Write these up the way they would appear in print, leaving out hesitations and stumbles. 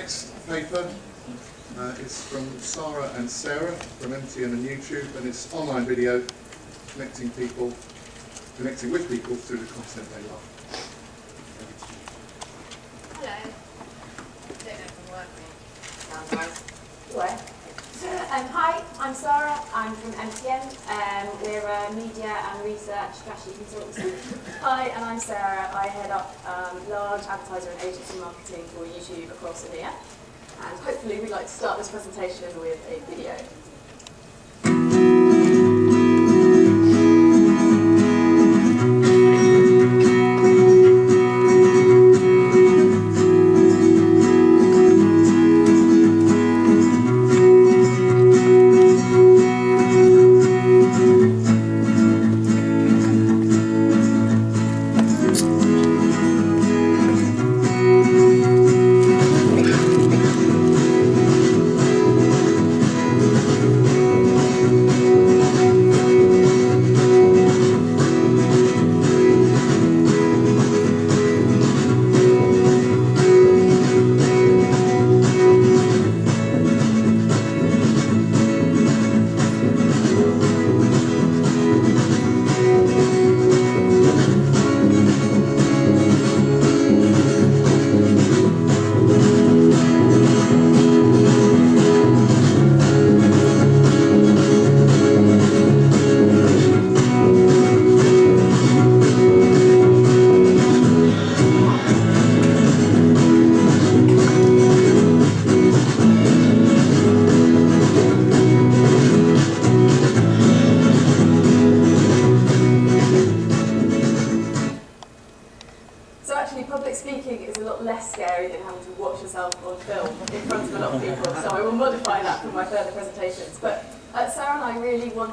next paper is from Sara and Sara from MTM and YouTube, and it's online video connecting with people through the content they love. Hello. I don't know if I'm working. Sounds right. What? Hi, I'm Sara. I'm from MTM. We're a media and research strategy consultancy. Hi, and I'm Sara. I head up large advertiser and agency marketing for YouTube across EMEA. And hopefully we'd like to start this presentation with a video.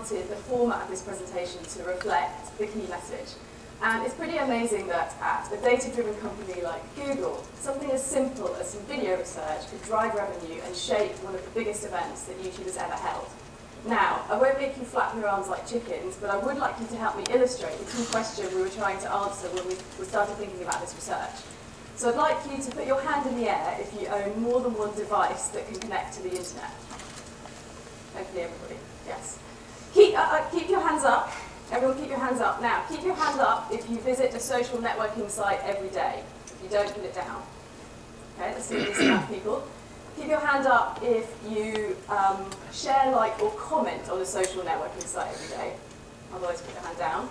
The format of this presentation to reflect the key message. And it's pretty amazing that at a data-driven company like Google, something as simple as some video research could drive revenue and shape one of the biggest events that YouTube has ever held. Now, I won't make you flap your arms like chickens, but I would like you to help me illustrate the key question we were trying to answer when we started thinking about this research. So I'd like you to put your hand in the air if you own more than one device that can connect to the internet. Hopefully everybody, yes. Keep your hands up. Everyone keep your hands up. Now, keep your hand up if you visit a social networking site every day. If you don't, put it down. Okay, let's see this about people. Keep your hand up if you share, like, or comment on a social networking site every day. Otherwise, put your hand down.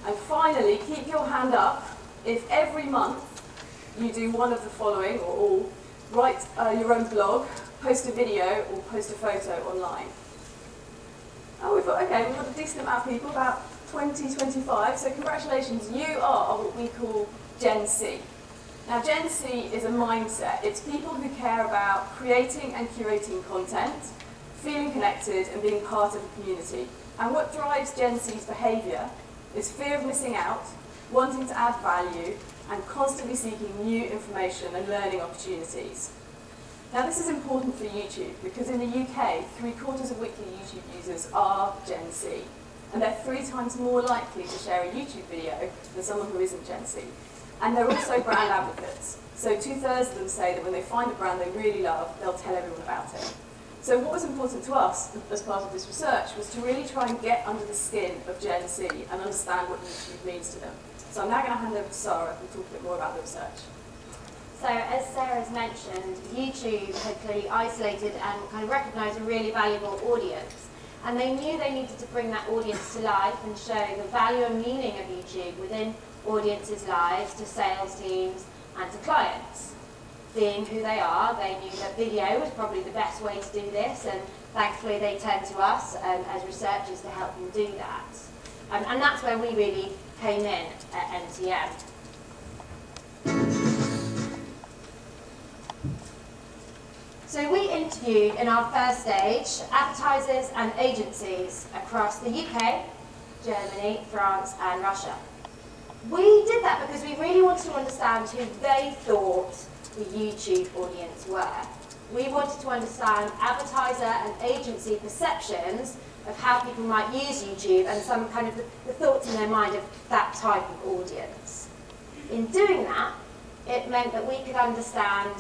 And finally, keep your hand up if every month you do one of the following, or all. Write your own blog, post a video, or post a photo online. Oh, we've got a decent amount of people, about 20, 25, so congratulations, you are what we call Gen C. Now, Gen C is a mindset. It's people who care about creating and curating content, feeling connected, and being part of a community. And what drives Gen C's behaviour is fear of missing out, wanting to add value, and constantly seeking new information and learning opportunities. Now, this is important for YouTube because in the UK, 3/4 of weekly YouTube users are Gen Z, and they're 3 times more likely to share a YouTube video than someone who isn't Gen Z. And they're also brand advocates. So 2/3 of them say that when they find a brand they really love, they'll tell everyone about it. So what was important to us as part of this research was to really try and get under the skin of Gen Z and understand what YouTube means to them. So I'm now going to hand over to Sara and talk a bit more about the research. So, as Sarah's mentioned, YouTube had clearly isolated and kind of recognised a really valuable audience. And they knew they needed to bring that audience to life and show the value and meaning of YouTube within audiences' lives to sales teams and to clients. Being who they are, they knew that video was probably the best way to do this, and thankfully they turned to us as researchers to help them do that. And that's where we really came in at MTM. So we interviewed in our first stage advertisers and agencies across the UK, Germany, France and Russia. We did that because we really wanted to understand who they thought the YouTube audience were. We wanted to understand advertiser and agency perceptions of how people might use YouTube and some kind of the thoughts in their mind of that type of audience. In doing that, it meant that we could understand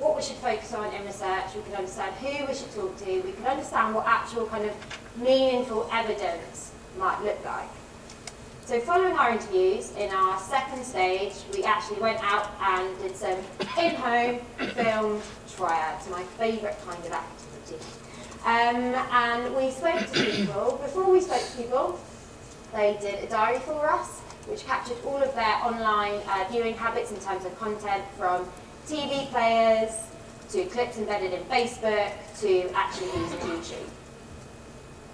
what we should focus on in research, we could understand who we should talk to, we could understand what actual kind of meaningful evidence might look like. So following our interviews, in our second stage, we actually went out and did some in-home filmed triads, my favourite kind of activity. And we spoke to people. Before we spoke to people, they did a diary for us, which captured all of their online viewing habits in terms of content, from TV players to clips embedded in Facebook to actually using YouTube.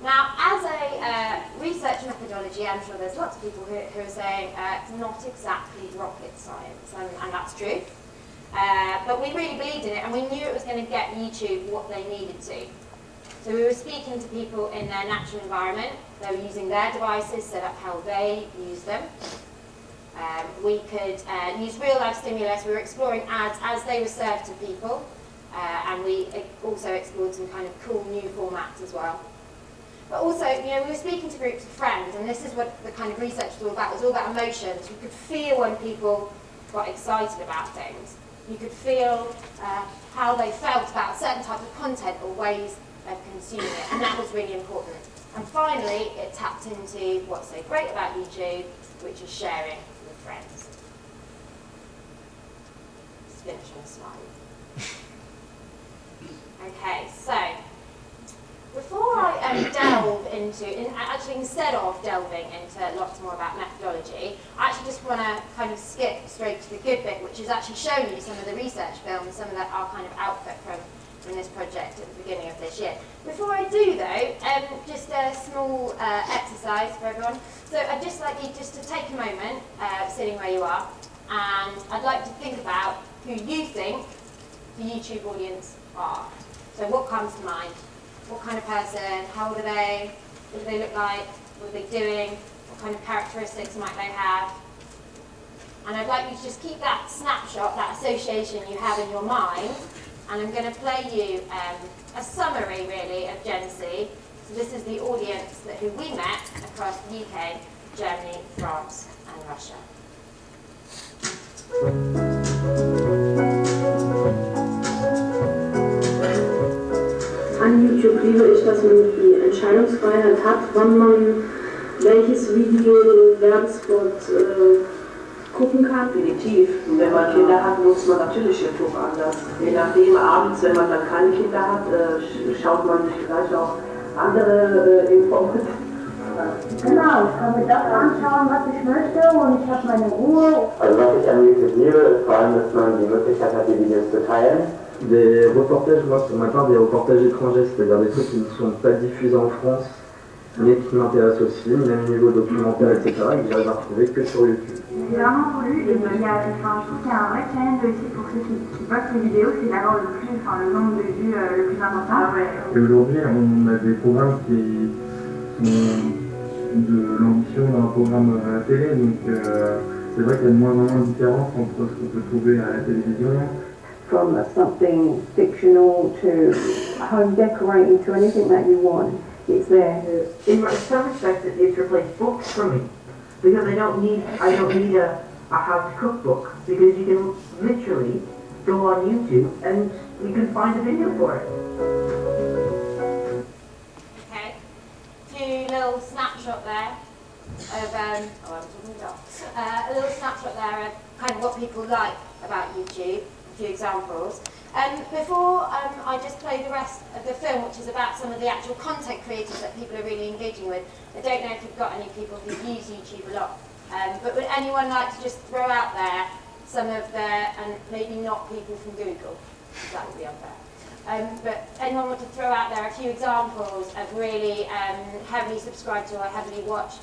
Now, as a research methodology, I'm sure there's lots of people who are saying it's not exactly rocket science, and that's true. But we really believed in it, and we knew it was going to get YouTube what they needed to. So we were speaking to people in their natural environment. They were using their devices, set up how they use them. We could use real-life stimulus. We were exploring ads as they were served to people, and we also explored some kind of cool new formats as well. But also, we were speaking to groups of friends, and this is what the kind of research was all about. It was all about emotions. You could feel when people got excited about things. You could feel how they felt about certain types of content or ways of consuming it, and that was really important. And finally, it tapped into what's so great about YouTube, which is sharing with friends. Just finish on a smile. Okay, so before I delve into, actually instead of delving into lots more about methodology, I actually just want to kind of skip straight to the good bit, which is actually showing you some of the research films, some of our kind of output from this project at the beginning of this year. Before I do though, just a small exercise for everyone. So I'd just like you just to take a moment, sitting where you are, and I'd like to think about who you think the YouTube audience are. So what comes to mind? What kind of person? How old are they? What do they look like? What are they doing? What kind of characteristics might they have? And I'd like you to just keep that snapshot, that association you have in your mind, and I'm going to play you a summary, really, of Gen Z. So this is the audience who we met across the UK, Germany, France, and Russia. An YouTube liebe ich, dass man die Entscheidungsfreiheit hat, wann man welches Video oder Werbespot gucken kann. Definitiv. Wenn man Kinder hat, nutzt man natürlich YouTube anders. Je nachdem, abends, wenn man dann keine Kinder hat, schaut man sich vielleicht auch andere Informationen. Genau, ich kann mir das anschauen, was ich möchte, und ich habe meine Ruhe. Also was ich an YouTube liebe, ist vor allem, dass man die Möglichkeit hat, die Videos zu teilen. Des reportages, moi pour ma part des reportages étrangers, c'est-à-dire des trucs qui ne sont pas diffusés en France, mais qui m'intéressent aussi, même niveau documentaire, etc., et que j'arrive à retrouver que sur YouTube. J'ai vraiment voulu, et je trouve qu'il y a un vrai challenge aussi pour ceux qui postent les vidéos, c'est d'avoir le nombre de vues le plus important. Et aujourd'hui, on a des programmes qui sont de l'ambition d'un programme à la télé, donc c'est vrai qu'il y a de moins en moins de différence entre ce qu'on peut trouver à la télévision. From something fictional to home decorating to anything that you want, it's there. In some respects, it's replaced books for me, because I don't need a how to cook book, because you can literally go on YouTube and you can find a video for it. Okay, few little snapshot there of I'm talking about a little snapshot there of kind of what people like about YouTube. Few examples. Before I just play the rest of the film, which is about some of the actual content creators that people are really engaging with. I don't know if you've got any people who use YouTube a lot, but would anyone like to just throw out there some of their, and maybe not people from Google, that would be unfair, but anyone want to throw out there a few examples of really heavily subscribed to or heavily watched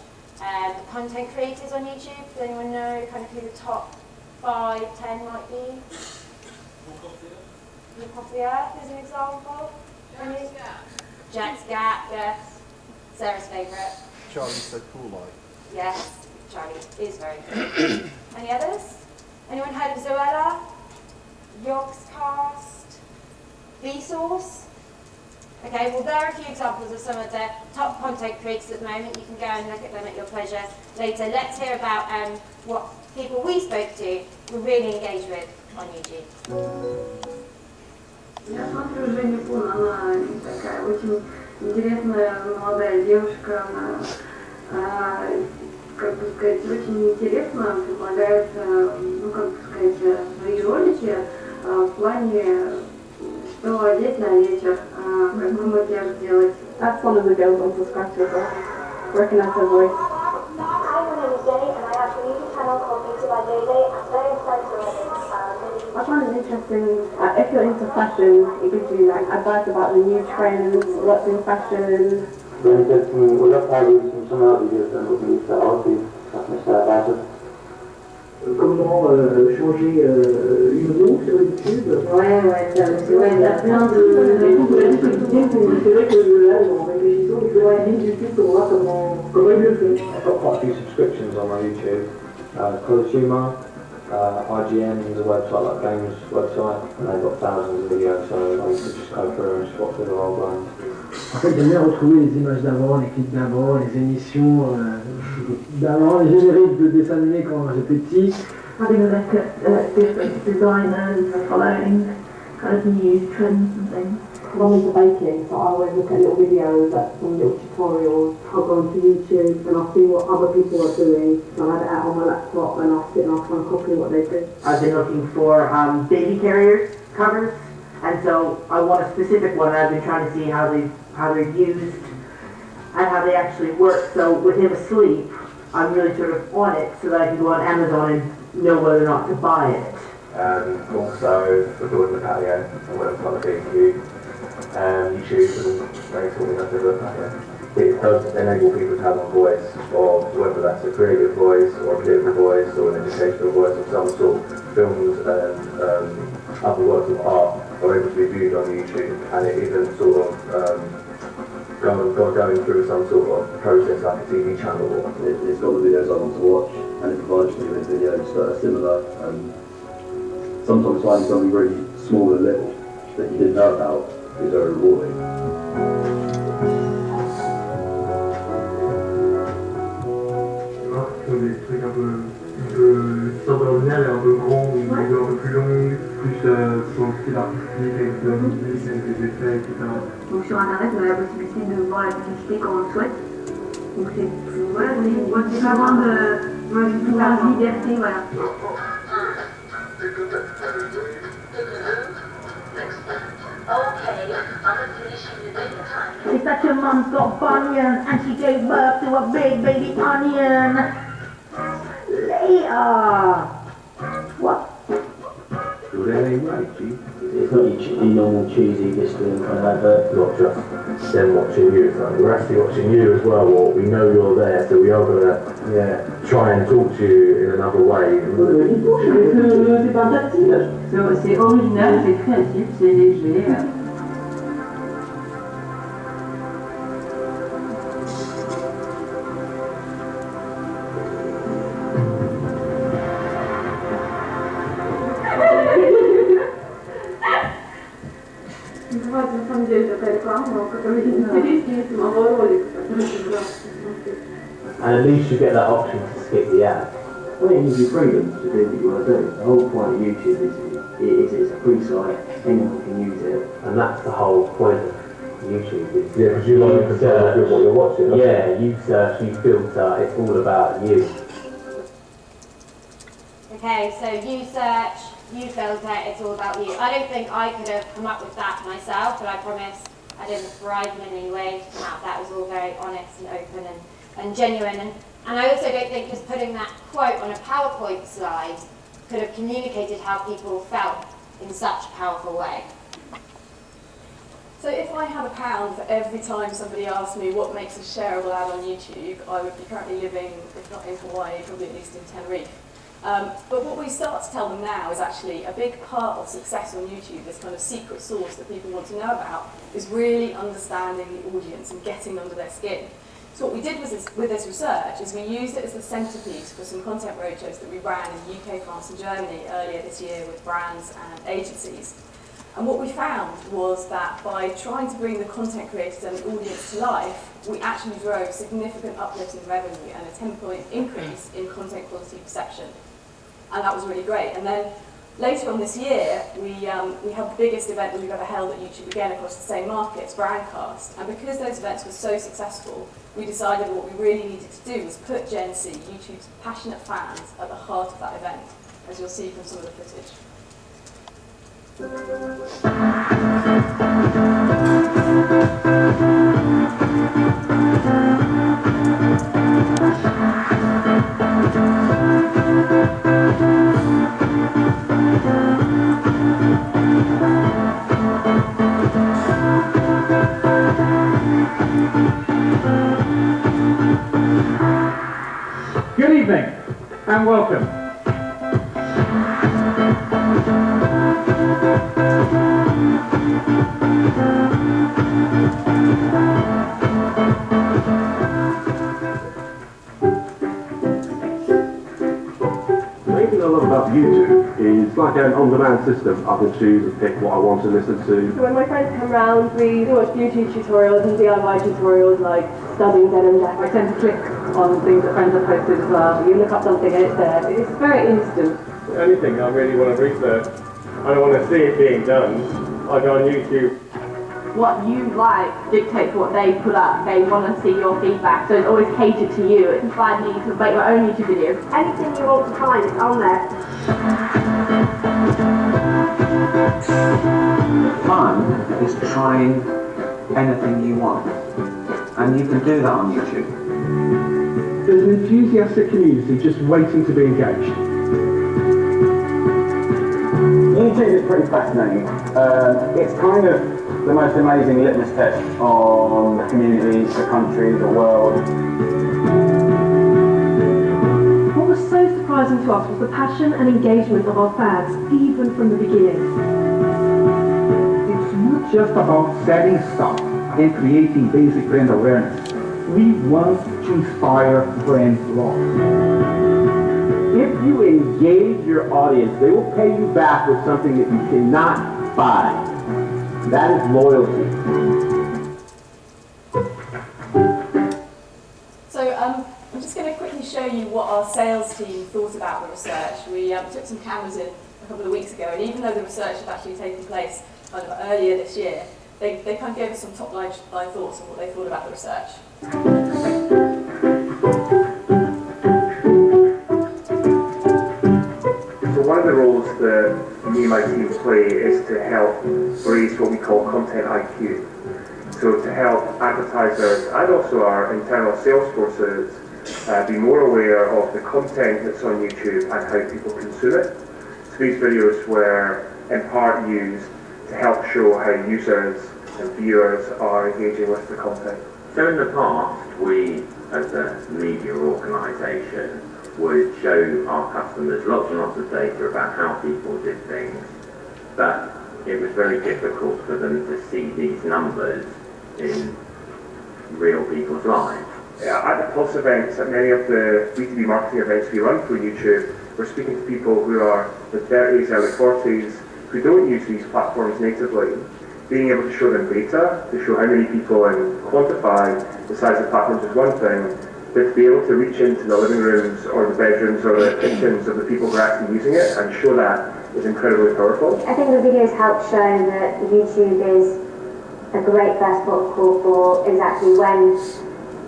content creators on YouTube? Does anyone know kind of who the top 5, 10 might be? Look off the Earth is an example. Jack's Gap, yes. Sarah's favourite. Charlie said cool like. Yes, Charlie is very good. Any others? Anyone heard of Zoella? Yogscast? Vsauce? Okay, well there are a few examples of some of the top content creators at the moment. You can go and look at them at your pleasure later. Let's hear about what people we spoke to were really engaged with on YouTube. очень интересная молодая девушка, она, как бы сказать, очень интересно предлагает, ну, как бы сказать, свои ролики в плане, что одеть на вечер, какой макияж сделать. That's one of the girls on subscribe to as well. Recognize her voice. Hi, my name is Jenny and I have a YouTube channel called Beauty by JJ. I'm very excited to learn. I find it interesting, if you're into fashion, it gives you like advice about the new trends, what's in fashion. Donc, on a parlé de son art, de son ministère, ça me fait la base. Comment changer une roue sur YouTube. Ouais, c'est vrai, il y a plein de... C'est vrai que là, en réfléchissant, il faut aller sur YouTube pour voir comment il le fait. I've got quite a few subscriptions on my YouTube. Consumer, RGN is a website, like games website, and they've got thousands of videos, so I can just go through and just watch the whole ones. En fait, j'aime bien retrouver les images d'avant, les clips d'avant, les émissions d'avant, les génériques de dessins animés quand j'étais petit. Having a look at different designers, following kind of new trends and things. I'm into baking, so I always look at little videos, like some little tutorials. I'll go onto YouTube and I'll see what other people are doing. I'll have it out on my laptop and I'll sit and I'll try and copy what they do. I've been looking for baby carriers covers, and so I want a specific one. I've been trying to see how they're used and how they actually work. So with him asleep, I'm really sort of on it so that I can go on Amazon and know whether or not to buy it. Also, we're doing the patio and we're trying to be YouTube and very talking about the patio. It does enable people to have a voice, or whether that's a creative voice or a political voice or an educational voice of some sort. Films and other works of art are able to be viewed on YouTube, and it isn't sort of going through some sort of process like a TV channel. It's got the videos I want to watch, and it provides me with videos that are similar, and sometimes finding something really small and little that you didn't know about is very rewarding. Qui ont des trucs un peu qui sortent de l'ordinaire et un peu grands, ou des vidéos un peu plus longues, plus sur le style artistique, avec de la musique, avec des effets, etc. Donc sur internet, on a la possibilité de voir la publicité quand on le souhaite. Donc c'est voilà, c'est vraiment de la liberté, voilà. It's that your mum's got bunions and she gave birth to a big baby onion. Later. What? It's not your normal cheesy history and advert, not just them watching you, it's like we're actually watching you as well, or we know you're there, so we are going to try and talk to you in another way. C'est pas tactile. C'est original, c'est créatif, c'est léger. Давайте на самом деле такая реклама, которая интереснее самого ролика. And at least you get that option to skip the ad. Well, it gives you freedom to do what you want to do. The whole point of YouTube is it's a free site, anyone can use it. And that's the whole point of YouTube. Because you like to search what you're watching. Yeah, you search, you filter, it's all about you. Okay, so you search, you filter, it's all about you. I don't think I could have come up with that myself, but I promise I didn't bribe them in any way to come out. That was all very honest and open and genuine. And I also don't think just putting that quote on a PowerPoint slide could have communicated how people felt in such a powerful way. So if I had £1 for every time somebody asked me what makes a shareable ad on YouTube, I would be currently living, if not in Hawaii, probably at least in Tenerife. But what we start to tell them now is actually a big part of success on YouTube, this kind of secret sauce that people want to know about, is really understanding the audience and getting under their skin. So what we did with this research is we used it as the centrepiece for some content roadshows that we ran in the UK, France and Germany earlier this year with brands and agencies. And what we found was that by trying to bring the content creators and the audience to life, we actually drove significant uplift in revenue and a 10-point increase in content quality perception. And that was really great. And then Later on this year, we have the biggest event that we've ever held at YouTube, again across the same markets, Brandcast. And because those events were so successful, we decided what we really needed to do was put Gen Z, YouTube's passionate fans, at the heart of that event, as you'll see from some of the footage. Good evening and welcome. The main thing I love about YouTube is like an on-demand system. I can choose and pick what I want to listen to. So when my friends come round, we watch YouTube tutorials and DIY tutorials like studying denim jacket. I tend to click on things that friends have posted as well. You look up something and it's there. It's very instant. Anything I really want to research, I don't want to see it being done, I go on YouTube. What you like dictates what they put up. They want to see your feedback, so it's always catered to you. It's inspired me to make my own YouTube videos. Anything you want to find is on there. Fun is trying anything you want, and you can do that on YouTube. There's an enthusiastic community just waiting to be engaged. YouTube is pretty fascinating. It's kind of the most amazing litmus test on the community, the country, the world. What was so surprising to us was the passion and engagement of our fans, even from the beginning. It's not just about selling stuff and creating basic brand awareness. We want to inspire brand love. If you engage your audience, they will pay you back with something that you cannot buy. That is loyalty. So I'm just going to quickly show you what our sales team thought about the research. We took some cameras in a couple of weeks ago, and even though the research had actually taken place kind of earlier this year, they kind of gave us some top-line thoughts on what they thought about the research. So one of the roles that me and my team play is to help raise what we call content IQ. So to help advertisers and also our internal sales forces be more aware of the content that's on YouTube and how people consume it. So these videos were in part used to help show how users and viewers are engaging with the content. So in the past, we as a media organisation would show our customers lots and lots of data about how people did things, but it was very difficult for them to see these numbers in real people's lives. Yeah, at the Pulse events, at many of the B2B marketing events we run through YouTube, we're speaking to people who are in their 30s, early 40s, who don't use these platforms natively. Being able to show them data, to show how many people and quantify the size of platforms is one thing, but to be able to reach into the living rooms or the bedrooms or the kitchens of the people who are actually using it and show that is incredibly powerful. I think the videos help show that YouTube is a great first port of call for exactly when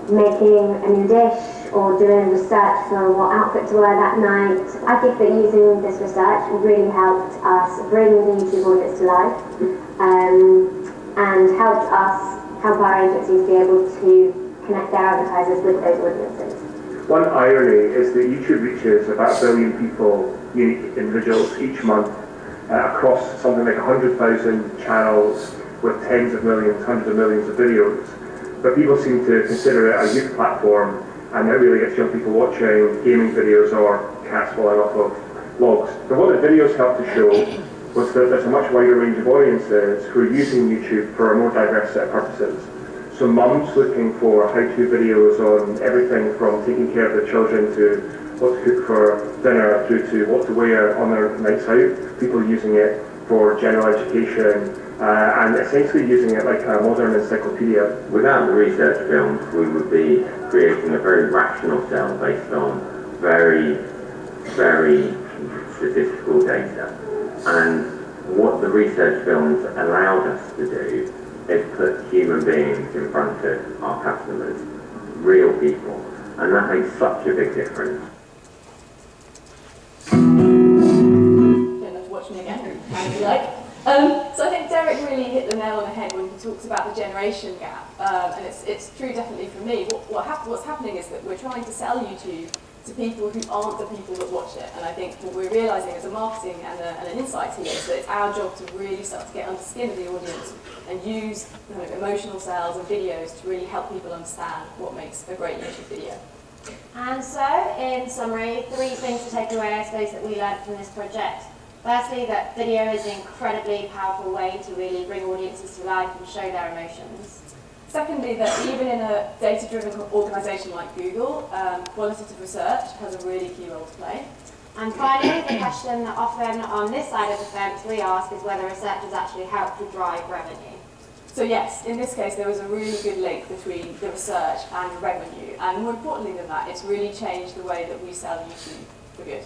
making a new dish or doing research for what outfit to wear that night. I think that using this research really helped us bring the YouTube audience to life and helped our agencies be able to connect their advertisers with those audiences. One irony is that YouTube reaches about 1 billion people, unique individuals, each month across something like 100,000 channels with tens of millions, hundreds of millions of videos. But people seem to consider it a youth platform, and that really gets young people watching gaming videos or cats falling off of logs. But what the videos helped to show was that there's a much wider range of audiences who are using YouTube for a more diverse set of purposes. So mums looking for how-to videos on everything from taking care of their children to what to cook for dinner through to what to wear on their nights out. People using it for general education and essentially using it like a modern encyclopedia. Without the research films, we would be creating a very rational sell based on very, very statistical data. And what the research films allowed us to do is put human beings in front of our customers, real people, and that makes such a big difference. Don't have to watch me again, if you like. So I think Derek really hit the nail on the head when he talks about the generation gap, and it's true definitely for me. What's happening is that we're trying to sell YouTube to people who aren't the people that watch it, and I think what we're realising as a marketing and an insight here is that it's our job to really start to get under the skin of the audience and use kind of emotional sales and videos to really help people understand what makes a great YouTube video. And so, in summary, 3 things to take away, I suppose, that we learned from this project. Firstly, that video is an incredibly powerful way to really bring audiences to life and show their emotions. Secondly, that even in a data-driven organisation like Google, qualitative research has a really key role to play. And finally, the question that often on this side of the fence we ask is whether research has actually helped to drive revenue. So yes, in this case there was a really good link between the research and the revenue, and more importantly than that, it's really changed the way that we sell YouTube for good.